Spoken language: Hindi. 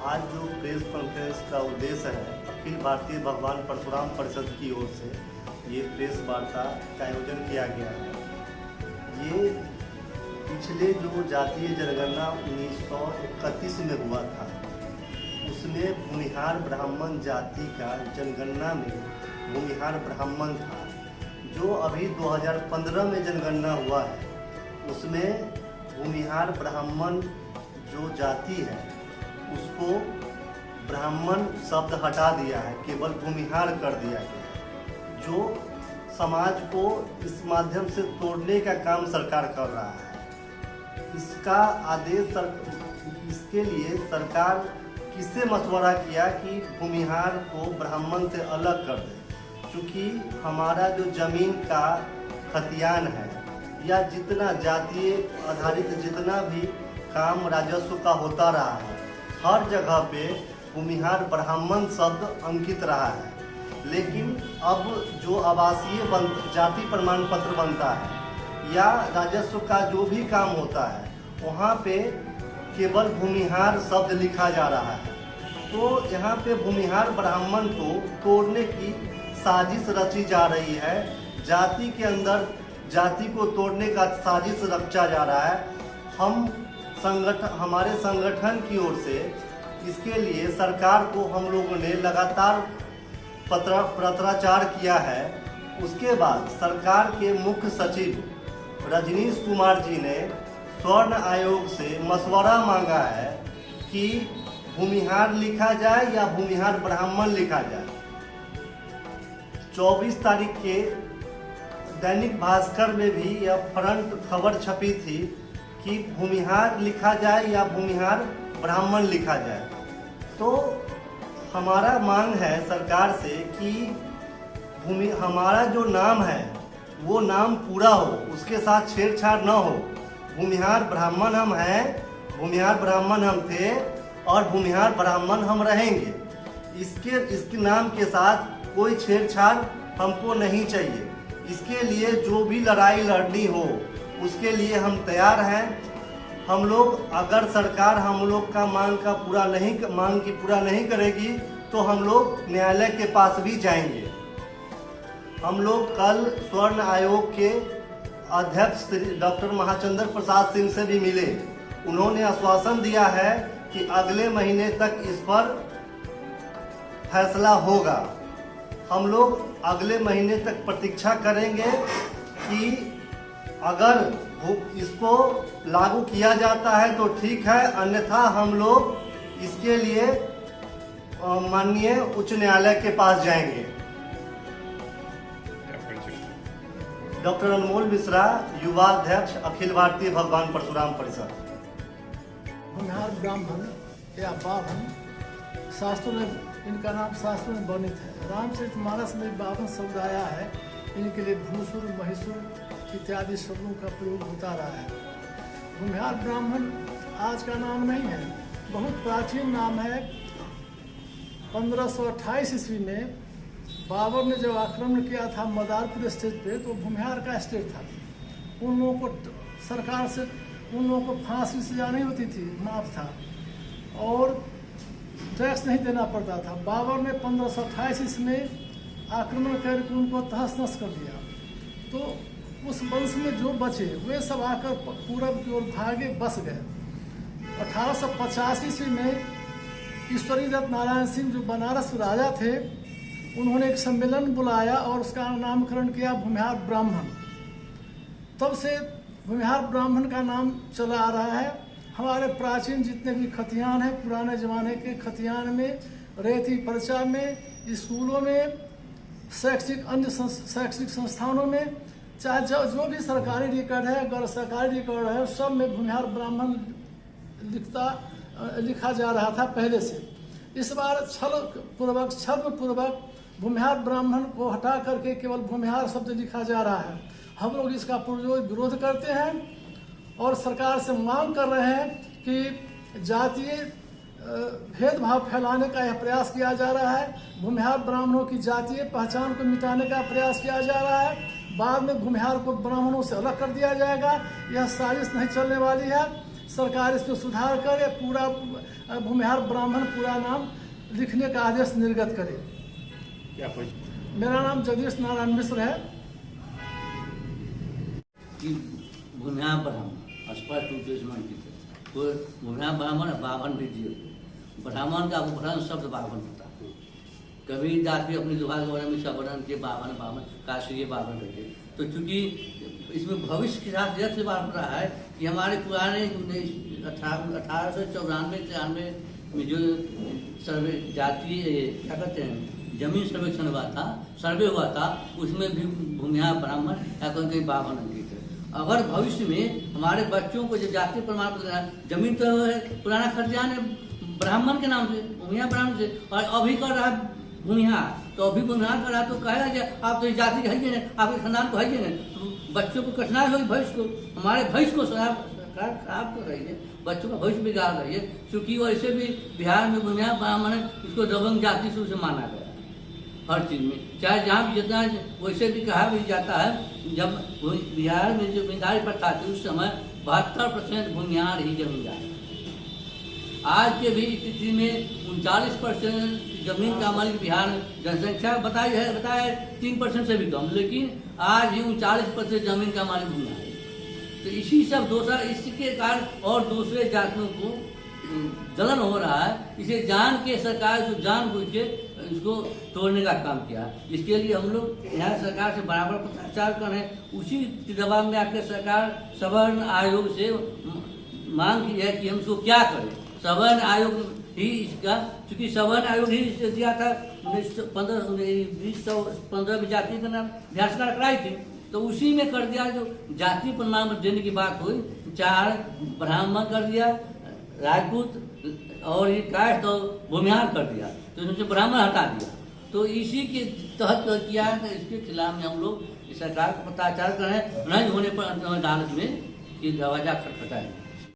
आज जो प्रेस कॉन्फ्रेंस का उद्देश्य है, अखिल भारतीय भगवान परशुराम परिषद की ओर से ये प्रेस वार्ता का आयोजन किया गया है। ये पिछले जो जातीय जनगणना 1931 में हुआ था, उसमें भूमिहार ब्राह्मण जाति का जनगणना में भूमिहार ब्राह्मण था। जो अभी 2015 में जनगणना हुआ है, उसमें भूमिहार ब्राह्मण जो जाति है उसको ब्राह्मण शब्द हटा दिया है, केवल भूमिहार कर दिया गया, जो समाज को इस माध्यम से तोड़ने का काम सरकार कर रहा है। इसका आदेश इसके लिए सरकार किससे मशवरा किया कि भूमिहार को ब्राह्मण से अलग कर दे, क्योंकि हमारा जो जमीन का खतियान है या जितना जातीय आधारित जितना भी काम राजस्व का होता रहा है, हर जगह पे भूमिहार ब्राह्मण शब्द अंकित रहा है। लेकिन अब जो आवासीय जाति प्रमाण पत्र बनता है या राजस्व का जो भी काम होता है, वहाँ पे केवल भूमिहार शब्द लिखा जा रहा है। तो यहाँ पे भूमिहार ब्राह्मण को तोड़ने की साजिश रची जा रही है। जाति के अंदर जाति को तोड़ने का साजिश रचा जा रहा है। हमारे संगठन की ओर से इसके लिए सरकार को हम लोगों ने लगातार पत्राचार किया है। उसके बाद सरकार के मुख्य सचिव रजनीश कुमार जी ने स्वर्ण आयोग से मशवरा मांगा है कि भूमिहार लिखा जाए या भूमिहार ब्राह्मण लिखा जाए। 24 तारीख के दैनिक भास्कर में भी यह फ्रंट खबर छपी थी कि भूमिहार लिखा जाए या भूमिहार ब्राह्मण लिखा जाए। तो हमारा मांग है सरकार से कि हमारा जो नाम है वो नाम पूरा हो, उसके साथ छेड़छाड़ न हो। भूमिहार ब्राह्मण हम हैं, भूमिहार ब्राह्मण हम थे और भूमिहार ब्राह्मण हम रहेंगे। इसके नाम के साथ कोई छेड़छाड़ हमको नहीं चाहिए। इसके लिए जो भी लड़ाई लड़नी हो उसके लिए हम तैयार हैं। हम लोग अगर सरकार हम लोग का मांग की पूरा नहीं करेगी तो हम लोग न्यायालय के पास भी जाएंगे। हम लोग कल स्वर्ण आयोग के अध्यक्ष डॉक्टर महाचंद्र प्रसाद सिंह से भी मिले। उन्होंने आश्वासन दिया है कि अगले महीने तक इस पर फैसला होगा। हम लोग अगले महीने तक प्रतीक्षा करेंगे कि अगर इसको लागू किया जाता है तो ठीक है, अन्यथा हम लोग इसके लिए माननीय उच्च न्यायालय के पास जाएंगे। डॉक्टर अनमोल मिश्रा, युवा अध्यक्ष, अखिल भारतीय भगवान परशुराम परिषद। भूमिहार ब्राह्मण या बावन शास्त्रों में इनका नाम शास्त्रों में वर्णित है। रामचरितमानस में 52 शब्द आया है। इनके लिए भूसुर, महिषुर इत्यादि शब्दों का प्रयोग होता रहा है। भूमिहार ब्राह्मण आज का नाम नहीं है, बहुत प्राचीन नाम है। 1528 ईस्वी में बाबर ने जब आक्रमण किया था मदारपुर स्टेट पे, तो भूमिहार का स्टेट था। उन लोगों को सरकार से उन लोगों को फांसी सजा नहीं होती थी, माफ था, और टैक्स नहीं देना पड़ता था। बाबर ने 1528 ईस्वी में आक्रमण करके उनको तहस नहस कर दिया। तो उस वंश में जो बचे वे सब आकर पूरब की ओर भागे, बस गए। 1885 ईस्वी में ईश्वरी दत्त नारायण सिंह जो बनारस राजा थे, उन्होंने एक सम्मेलन बुलाया और उसका नामकरण किया भूमिहार ब्राह्मण। तब से भूमिहार ब्राह्मण का नाम चला आ रहा है। हमारे प्राचीन जितने भी खतियान हैं, पुराने ज़माने के खतियान में, रेती पर्चा में, स्कूलों में, अन्य शैक्षिक संस्थानों में, चाहे जो भी सरकारी रिकॉर्ड है, अगर सरकारी रिकॉर्ड है, सब में भूमिहार ब्राह्मण लिखा जा रहा था पहले से। इस बार छद्मपूर्वक भूमिहार ब्राह्मण को हटा करके केवल भूमिहार शब्द लिखा जा रहा है। हम लोग इसका पुरजोर विरोध करते हैं और सरकार से मांग कर रहे हैं कि जातीय भेदभाव फैलाने का यह प्रयास किया जा रहा है। भूमिहार ब्राह्मणों की जातीय पहचान को मिटाने का प्रयास किया जा रहा है। बाद में भूमिहार को ब्राह्मणों से अलग कर दिया जाएगा। यह साजिश नहीं चलने वाली है। सरकार इसमें सुधार करे, पूरा भूमिहार ब्राह्मण पूरा नाम लिखने का आदेश निर्गत करे। क्या कोई मेरा नाम जगदीश नारायण मिश्र है। कि भूमिहार ब्राह्मण स्पष्ट रूप से मानते थे, तो भूमिहार ब्राह्मण बावन भी दिए, ब्राह्मण का उपकरण शब्द बावन होता है। कभी जाति अपनी दुकान के बारे में सवर्ण के बावन काशीय बावन रहते, तो चूंकि इसमें भविष्य के साथ यह से बात हो रहा है कि हमारे पुराने 1894-93 में जो सर्वे जातीय क्या कहते हैं जमीन सर्वेक्षण हुआ था, सर्वे हुआ था, उसमें भी भूमिहार ब्राह्मण या कोई कहीं बावन अंकित है। अगर भविष्य में हमारे बच्चों को जो जातीय प्रमाण पत्र, जमीन तो पुराना खर्चान है ब्राह्मण के नाम से, भूमिहार ब्राह्मण से, और अभी कर रहा है भूमिहार, तो अभी भूमिहार कर रहा तो कहेगा कि आप तो जाति के है ना, आपके खानदान को है ना, तो बच्चों को कठिनाई होगी, भविष्य को हमारे भविष्य को खराब कर रही है, बच्चों का भविष्य बिगाड़ रही है। क्योंकि वैसे भी बिहार में भूमिहार ब्राह्मण है, इसको दबंग जाति से माना गया हर चीज में, चाहे जहाँ भी जितना, वैसे भी कहा भी जाता है जब बिहार में जो जमींदारी प्रथा थी उस समय 72% भूमिहार ही जमींदार। आज के भी स्थिति में 39% जमीन का मालिक बिहार में जनसंख्या बताया है 3% से भी कम, लेकिन आज भी 39% जमीन का मालिक भूमिहार है। तो इसी सब दूसरा इसके कारण और दूसरे जातियों को जलन हो रहा है, इसे जान के सरकार को जान बुझ के इसको तोड़ने का काम किया। इसके लिए हम लोग यहाँ सरकार से बराबर प्रचार कर रहे हैं। उसी दबाव में आकर सरकार सवर्ण आयोग से मांग की है कि हम इसको क्या करें। सवर्ण आयोग ही इसका, चूंकि सवर्ण आयोग ही इससे दिया था 1915 में जाति का नाम बिहार सरकार कराई थी, तो उसी में कर दिया जो जाति प्रमाण पत्र देने की बात हुई, 4 ब्राह्मण कर दिया, राजपूत और ये कास्ट और भूमिहार कर दिया, तो इसमें ब्राह्मण हटा दिया। तो इसी के तहत किया है, तो इसके खिलाफ में हम लोग सरकार को पत्राचार कर रहे हैं, नहीं होने पर अदालत में कि दरवाजा खटखटाएंगे।